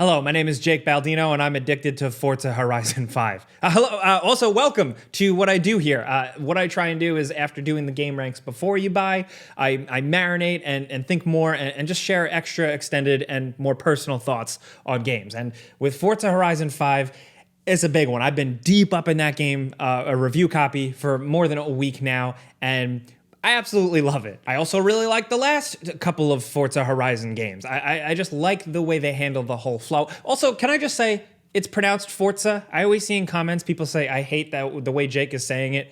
Hello, my name is Jake Baldino, and I'm addicted to Forza Horizon 5. Hello, also welcome to what I do here. What I try and do is, after doing the game ranks before you buy, I marinate and think more and just share extra extended and more personal thoughts on games. And with Forza Horizon 5, it's a big one. I've been deep up in that game, a review copy for more than a week now, and I absolutely love it. I also really like the last couple of Forza Horizon games. I just like the way they handle the whole flow. Also, can I just say, it's pronounced Forza. I always see in comments people say, I hate that the way Jake is saying it.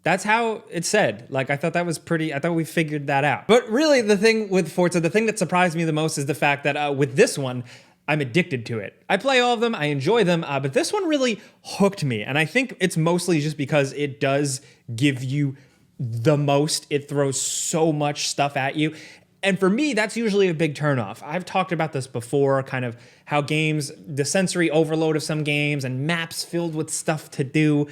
That's how it's said. Like, I thought we figured that out. But really, the thing with Forza, the thing that surprised me the most is the fact that with this one, I'm addicted to it. I play all of them, I enjoy them, but this one really hooked me. And I think it's mostly just because it does give you the most. It throws so much stuff at you. And for me, that's usually a big turnoff. I've talked about this before, kind of how games, the sensory overload of some games and maps filled with stuff to do,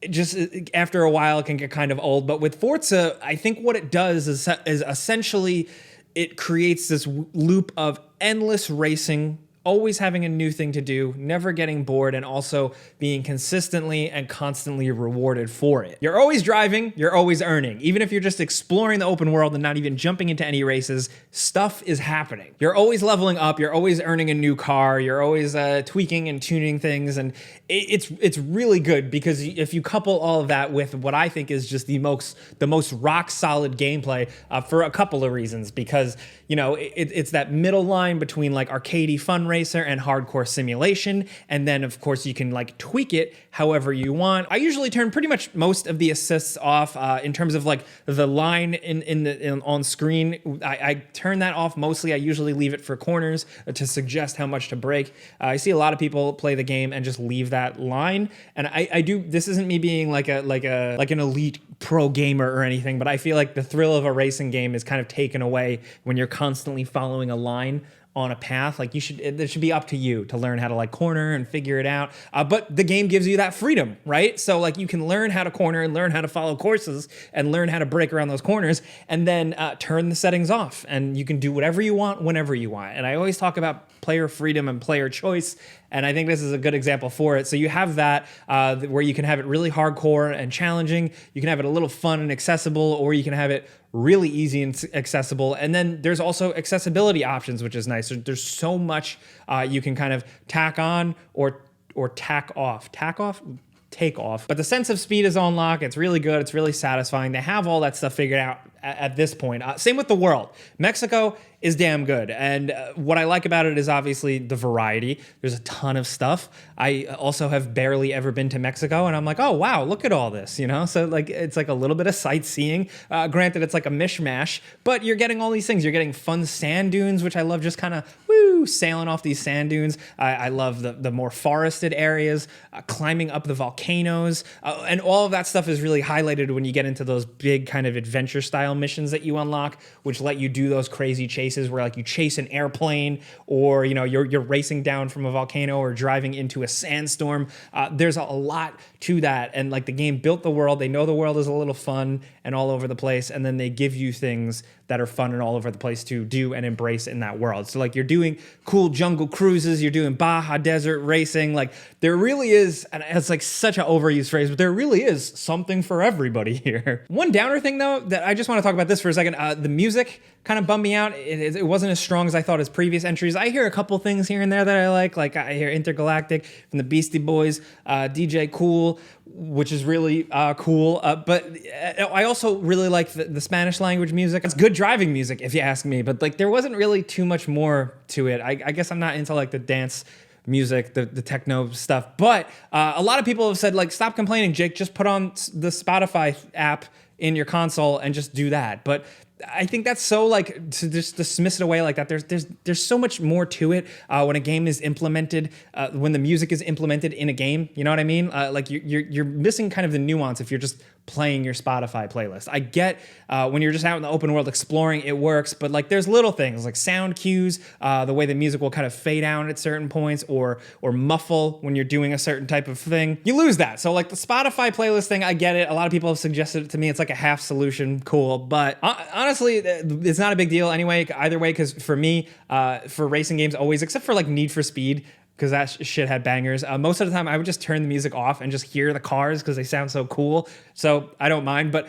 just after a while it can get kind of old. But with Forza, I think what it does is essentially it creates this loop of endless racing, always having a new thing to do, never getting bored, and also being consistently and constantly rewarded for it. You're always driving, you're always earning. Even if you're just exploring the open world and not even jumping into any races, stuff is happening. You're always leveling up, you're always earning a new car, you're always tweaking and tuning things, and it's really good because if you couple all of that with what I think is just the most rock solid gameplay for a couple of reasons, because you know it's that middle line between like arcadey fun racer and hardcore simulation, and then of course you can like tweak it however you want. I usually turn pretty much most of the assists off in terms of like the line on screen. I turn that off mostly. I usually leave it for corners to suggest how much to brake. I see a lot of people play the game and just leave that line, and I do. This isn't me being like an elite pro gamer or anything, but I feel like the thrill of a racing game is kind of taken away when you're constantly following a line on a path. Like it should be up to you to learn how to like corner and figure it out. But the game gives you that freedom, right? So like you can learn how to corner and learn how to follow courses and learn how to break around those corners, and then turn the settings off, and you can do whatever you want whenever you want. And I always talk about player freedom and player choice, and I think this is a good example for it. So you have that where you can have it really hardcore and challenging, you can have it a little fun and accessible, or you can have it really easy and accessible. And then there's also accessibility options, which is nice. There's so much you can kind of tack on or tack off. Take off. But the sense of speed is on lock. It's really good. It's really satisfying. They have all that stuff figured out at this point. Same with the world. Mexico is damn good. And what I like about it is obviously the variety. There's a ton of stuff. I also have barely ever been to Mexico, and I'm like, oh, wow, look at all this, you know? So like it's like a little bit of sightseeing. Granted, it's like a mishmash, but you're getting all these things. You're getting fun sand dunes, which I love, just kind of sailing off these sand dunes. I love the more forested areas, climbing up the volcanoes, and all of that stuff is really highlighted when you get into those big kind of adventure style missions that you unlock, which let you do those crazy chases where like you chase an airplane, or you know you're racing down from a volcano or driving into a sandstorm. There's a lot to that, and like the game built the world. They know the world is a little fun and all over the place, and then they give you things that are fun and all over the place to do and embrace in that world. So like you're doing cool jungle cruises, you're doing Baja Desert racing. Like there really is, and it's like such an overused phrase, but there really is something for everybody here. One downer thing though, that I just want to talk about this for a second, the music kind of bummed me out. It wasn't as strong as I thought as previous entries. I hear a couple things here and there that I like I hear Intergalactic from the Beastie Boys, DJ Cool, which is really cool. But I also really like the Spanish language music. It's good driving music, if you ask me. But like, there wasn't really too much more to it. I guess I'm not into like the dance music, the techno stuff. But a lot of people have said like, stop complaining, Jake. Just put on the Spotify app in your console and just do that. But I think that's so like to just dismiss it away like that. There's so much more to it when a game is implemented, when the music is implemented in a game. You know what I mean? Like you're missing kind of the nuance if you're just playing your Spotify playlist. I get when you're just out in the open world exploring, it works, but like there's little things like sound cues, the way the music will kind of fade out at certain points, or muffle when you're doing a certain type of thing. You lose that. So like the Spotify playlist thing, I get it. A lot of people have suggested it to me. It's like a half solution, cool, but honestly, honestly, it's not a big deal anyway, either way, because for me, for racing games always, except for like Need for Speed, because that shit had bangers. Most of the time, I would just turn the music off and just hear the cars because they sound so cool. So I don't mind. But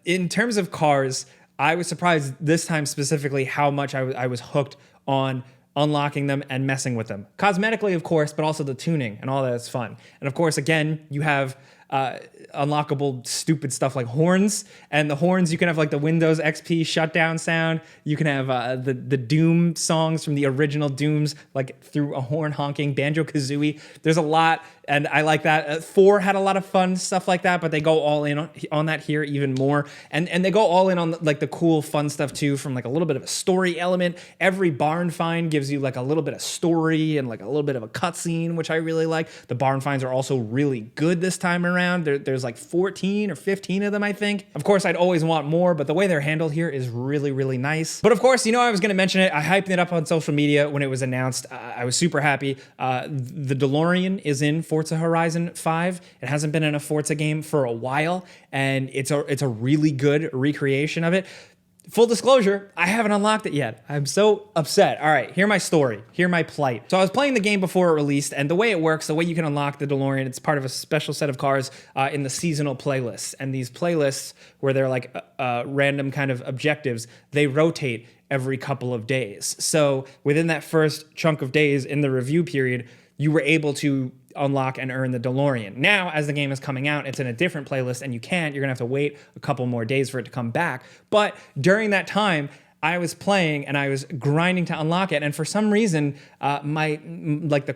in terms of cars, I was surprised this time specifically how much I was hooked on unlocking them and messing with them. Cosmetically, of course, but also the tuning and all that's fun. And of course, again, you have unlockable stupid stuff like horns, and the horns you can have like the Windows XP shutdown sound. You can have the Doom songs from the original Dooms like through a horn honking. Banjo-Kazooie, there's a lot, and I like that. 4 had a lot of fun stuff like that, but they go all in on that here even more, and they go all in on like the cool fun stuff too, from like a little bit of a story element. Every barn find gives you like a little bit of story and like a little bit of a cutscene, which I really like. The barn finds are also really good this time around. There's like 14 or 15 of them, I think. Of course, I'd always want more, but the way they're handled here is really, really nice. But of course, you know, I was going to mention it. I hyped it up on social media when it was announced. I was super happy. The DeLorean is in Forza Horizon 5. It hasn't been in a Forza game for a while, and it's a really good recreation of it. Full disclosure, I haven't unlocked it yet. I'm so upset. All right, hear my story. Hear my plight. So I was playing the game before it released, and the way it works, the way you can unlock the DeLorean, it's part of a special set of cars in the seasonal playlists. And these playlists, where they're like random kind of objectives, they rotate every couple of days. So within that first chunk of days in the review period, you were able to unlock and earn the DeLorean. Now, as the game is coming out, it's in a different playlist, and you're gonna have to wait a couple more days for it to come back. But during that time, I was playing and I was grinding to unlock it, and for some reason, the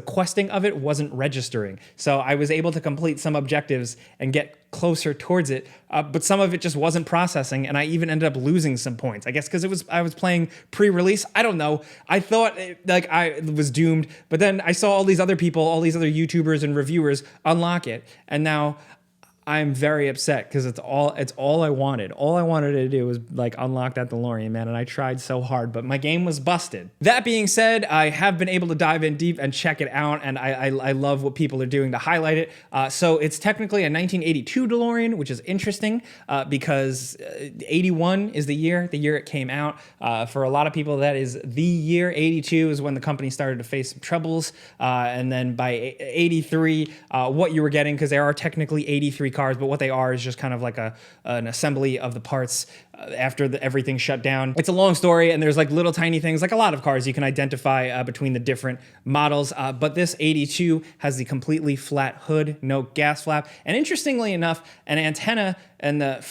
questing of it wasn't registering. So I was able to complete some objectives and get closer towards it, but some of it just wasn't processing, and I even ended up losing some points. I guess because I was playing pre-release. I don't know. I thought like I was doomed, but then I saw all these other people, all these other YouTubers and reviewers unlock it, and now I'm very upset because it's all I wanted. All I wanted to do was like unlock that DeLorean, man, and I tried so hard, but my game was busted. That being said, I have been able to dive in deep and check it out, and I love what people are doing to highlight it. So it's technically a 1982 DeLorean, which is interesting because 81 is the year it came out. For a lot of people, that is the year. 82 is when the company started to face some troubles, and then by 83, what you were getting, because there are technically 83 cars, but what they are is just kind of like an assembly of the parts after everything shut down. It's a long story, and there's like little tiny things, like a lot of cars, you can identify between the different models, but this 82 has the completely flat hood, no gas flap, and interestingly enough, an antenna and the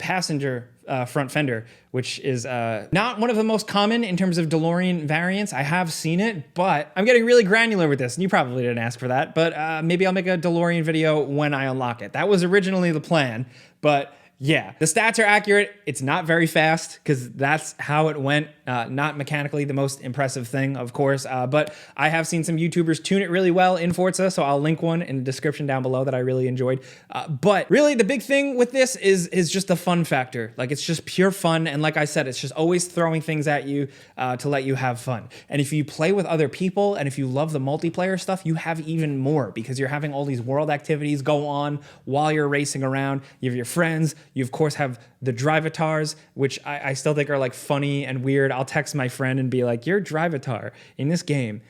passenger front fender, which is not one of the most common in terms of DeLorean variants. I have seen it, but I'm getting really granular with this, and you probably didn't ask for that, but maybe I'll make a DeLorean video when I unlock it. That was originally the plan, but yeah, the stats are accurate. It's not very fast because that's how it went. Not mechanically the most impressive thing, of course, but I have seen some YouTubers tune it really well in Forza, so I'll link one in the description down below that I really enjoyed. But really, the big thing with this is just the fun factor. Like, it's just pure fun, and like I said, it's just always throwing things at you to let you have fun. And if you play with other people, and if you love the multiplayer stuff, you have even more because you're having all these world activities go on while you're racing around. You have your friends. You, of course, have the drivatars, which I still think are like funny and weird. I'll text my friend and be like, your drivatar in this game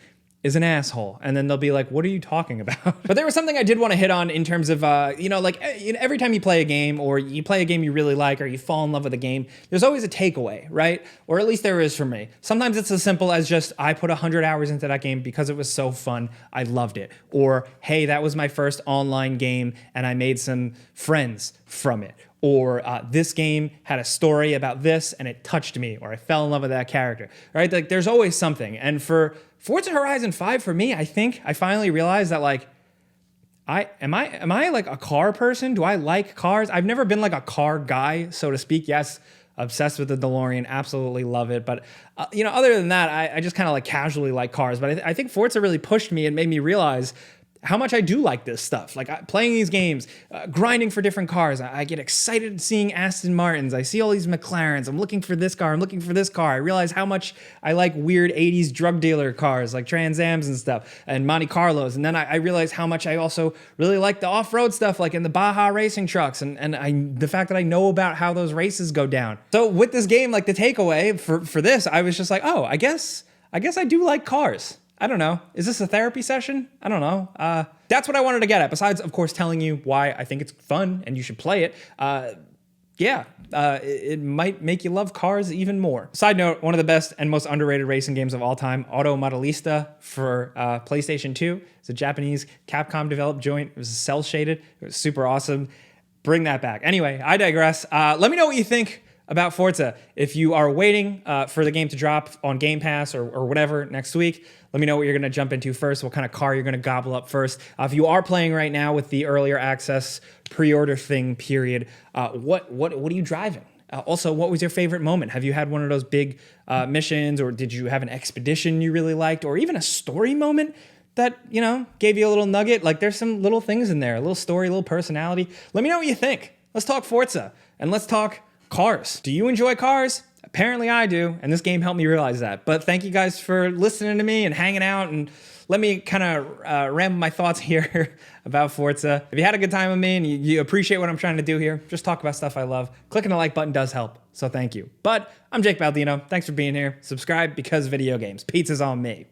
is an asshole. And then they'll be like, what are you talking about? But there was something I did want to hit on in terms of, every time you play a game, or you play a game you really like, or you fall in love with a game, there's always a takeaway, right? Or at least there is for me. Sometimes it's as simple as just, I put 100 hours into that game because it was so fun, I loved it. Or, hey, that was my first online game and I made some friends from it. Or this game had a story about this and it touched me, or I fell in love with that character, right? Like, there's always something. And for Forza Horizon 5, for me, I think I finally realized that, like, am I like a car person? Do I like cars? I've never been like a car guy, so to speak. Yes, obsessed with the DeLorean, absolutely love it. But other than that, I just kind of like casually like cars. But I think Forza really pushed me and made me realize how much I do like this stuff. Like playing these games, grinding for different cars. I get excited seeing Aston Martins. I see all these McLarens. I'm looking for this car. I'm looking for this car. I realize how much I like weird 80s drug dealer cars like Trans Ams and stuff and Monte Carlos. And then I realize how much I also really like the off-road stuff like in the Baja racing trucks and the fact that I know about how those races go down. So with this game, like the takeaway for this, I was just like, oh, I guess I do like cars. I don't know. Is this a therapy session? I don't know. That's what I wanted to get at. Besides, of course, telling you why I think it's fun and you should play it. It might make you love cars even more. Side note, one of the best and most underrated racing games of all time, Auto Modelista for PlayStation 2. It's a Japanese Capcom developed joint. It was cel shaded. It was super awesome. Bring that back. Anyway, I digress. Let me know what you think about Forza. If you are waiting for the game to drop on Game Pass or whatever next week, let me know what you're going to jump into first, what kind of car you're going to gobble up first. If you are playing right now with the earlier access pre-order thing period, what are you driving? Also, what was your favorite moment? Have you had one of those big missions, or did you have an expedition you really liked, or even a story moment that, you know, gave you a little nugget? Like there's some little things in there, a little story, a little personality. Let me know what you think. Let's talk Forza and let's talk cars. Do you enjoy cars? Apparently I do, and this game helped me realize that. But thank you guys for listening to me and hanging out, and let me kind of ramble my thoughts here about Forza. If you had a good time with me and you appreciate what I'm trying to do here, just talk about stuff I love. Clicking the like button does help, so thank you. But I'm Jake Baldino. Thanks for being here. Subscribe because video games. Pizza's on me.